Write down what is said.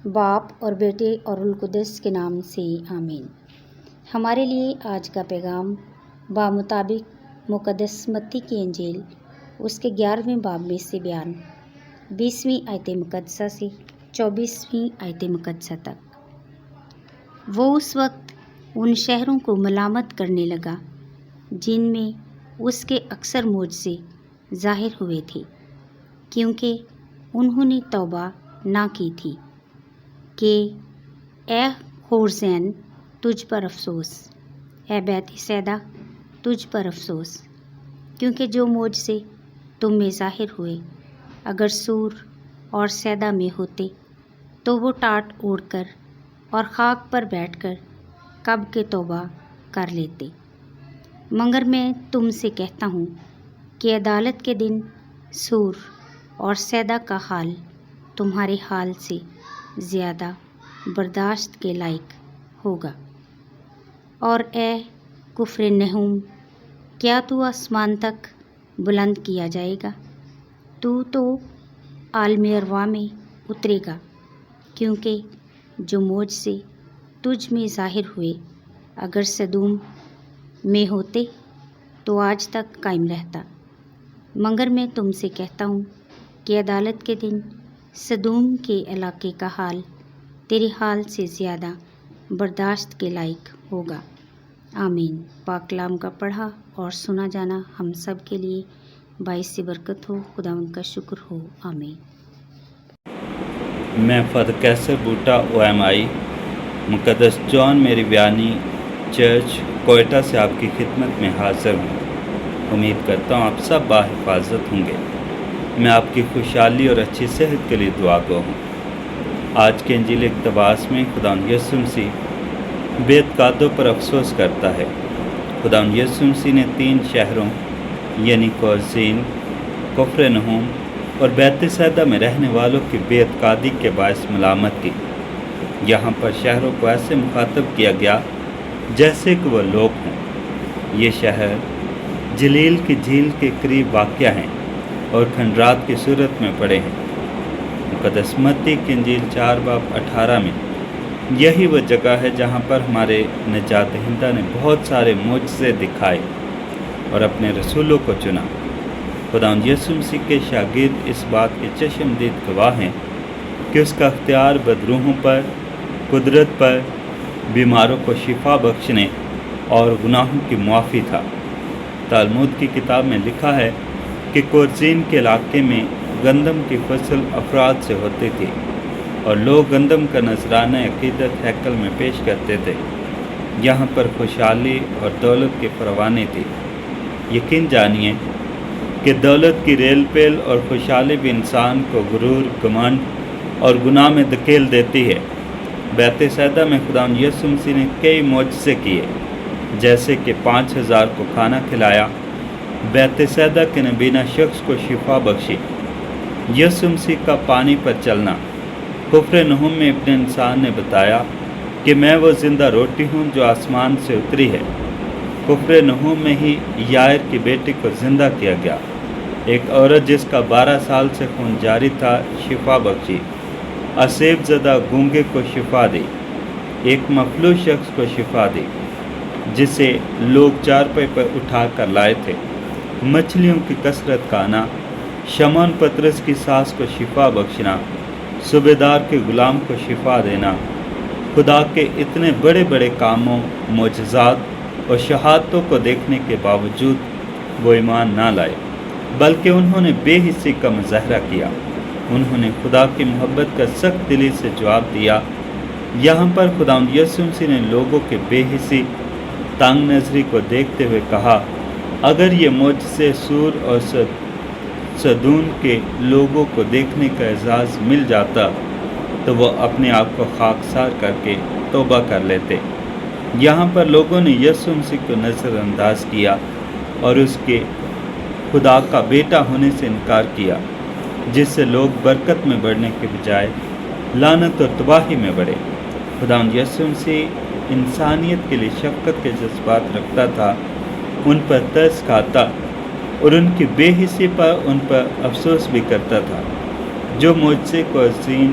باپ اور بیٹے اور روح القدس کے نام سے آمین۔ ہمارے لیے آج کا پیغام بمطابق مقدس متی کی انجیل اس کے 11ویں باب میں سے بیان 20ویں آیت مقدسہ سے 24ویں آیت مقدسہ تک۔ وہ اس وقت ان شہروں کو ملامت کرنے لگا جن میں اس کے اکثر معجزے ظاہر ہوئے تھے، کیونکہ انہوں نے توبہ نہ کی تھی کہ اے خورزین تجھ پر افسوس، اے بیت سیدا تجھ پر افسوس، کیونکہ جو معجزے تم میں ظاہر ہوئے اگر سور اور سیدا میں ہوتے تو وہ ٹاٹ اوڑھ کر اور خاک پر بیٹھ کر کب کے توبہ کر لیتے۔ مگر میں تم سے کہتا ہوں کہ عدالت کے دن سور اور سیدا کا حال تمہارے حال سے زیادہ برداشت کے لائق ہوگا۔ اور اے کفرنہوم، کیا تو آسمان تک بلند کیا جائے گا؟ تو عالم ارواح میں اترے گا، کیونکہ جو معجزے تجھ میں ظاہر ہوئے اگر سدوم میں ہوتے تو آج تک قائم رہتا۔ مگر میں تم سے کہتا ہوں کہ عدالت کے دن سدوم کے علاقے کا حال تیرے حال سے زیادہ برداشت کے لائق ہوگا۔ آمین۔ پاک کلام کا پڑھا اور سنا جانا ہم سب کے لیے باعث برکت ہو۔ خداوند کا شکر ہو۔ آمین۔ میں فادر کیسر بوٹا OMI مقدس جان میری بیانی چرچ کوئٹہ سے آپ کی خدمت میں حاضر ہوں۔ امید کرتا ہوں آپ سب باحفاظت ہوں گے۔ میں آپ کی خوشحالی اور اچھی صحت کے لیے دعا گو ہوں۔ آج کے انجیل اقتباس میں خداوند یسوع مسیح بے اعتقادوں پر افسوس کرتا ہے۔ خداوند یسوع مسیح نے 3 شہروں یعنی کورزین، کفرنہوم اور بیت سیدا میں رہنے والوں کی بے اعتقادی کے باعث ملامت کی۔ یہاں پر شہروں کو ایسے مخاطب کیا گیا جیسے کہ وہ لوگ ہوں۔ یہ شہر جلیل کی جھیل کے قریب واقع ہیں اور کھنڈرات کی صورت میں پڑے ہیں۔ مقدس متی کی انجیل 4 باب 18 میں یہی وہ جگہ ہے جہاں پر ہمارے نجات دہندہ نے بہت سارے معجزے دکھائے اور اپنے رسولوں کو چنا۔ خداوند یسوع مسیح کے شاگرد اس بات کے چشمدید گواہ ہیں کہ اس کا اختیار بدروحوں پر، قدرت پر، بیماروں کو شفا بخشنے اور گناہوں کی معافی تھا۔ تلمود کی کتاب میں لکھا ہے کہ کورزین کے علاقے میں گندم کی فصل افراد سے ہوتی تھی اور لوگ گندم کا نذرانہ عقیدت ہیکل میں پیش کرتے تھے۔ یہاں پر خوشحالی اور دولت کی فراوانی تھی۔ یقین جانیے کہ دولت کی ریل پیل اور خوشحالی بھی انسان کو غرور، گھمنڈ اور گناہ میں دھکیل دیتی ہے۔ بیت سیدا میں خداوند یسوع مسیح نے کئی معجزے کیے، جیسے کہ 5000 کو کھانا کھلایا، بیت سیدا کے نابینا شخص کو شفا بخشی، یسوع مسیح کا پانی پر چلنا۔ کفرنہوم میں ابن انسان نے بتایا کہ میں وہ زندہ روٹی ہوں جو آسمان سے اتری ہے۔ کفرنہوم میں ہی یائر کی بیٹی کو زندہ کیا گیا۔ ایک عورت جس کا 12 سال سے خون جاری تھا شفا بخشی۔ اسیب زدہ گونگے کو شفا دی۔ ایک مفلوج شخص کو شفا دی جسے لوگ چارپائی پر اٹھا کر لائے تھے۔ مچھلیوں کی کثرت کا آنا، شمعون پطرس کی ساس کو شفا بخشنا، صوبیدار کے غلام کو شفا دینا۔ خدا کے اتنے بڑے بڑے کاموں، معجزات اور شہادتوں کو دیکھنے کے باوجود وہ ایمان نہ لائے، بلکہ انہوں نے بے حسی کا مظاہرہ کیا۔ انہوں نے خدا کی محبت کا سخت دلی سے جواب دیا۔ یہاں پر خداوند یسوع مسیح نے لوگوں کے بے حسی، تنگ نظری کو دیکھتے ہوئے کہا، اگر یہ معجزے سور اور سدوم کے لوگوں کو دیکھنے کا اعزاز مل جاتا تو وہ اپنے آپ کو خاکسار کر کے توبہ کر لیتے۔ یہاں پر لوگوں نے یسوع مسیح کو نظر انداز کیا اور اس کے خدا کا بیٹا ہونے سے انکار کیا، جس سے لوگ برکت میں بڑھنے کے بجائے لعنت اور تباہی میں بڑھے۔ خداوند یسوع مسیح انسانیت کے لیے شفقت کے جذبات رکھتا تھا، ان پر ترس کھاتا اور ان کی بے حسی پر ان پر افسوس بھی کرتا تھا۔ جو معجزے کورزین،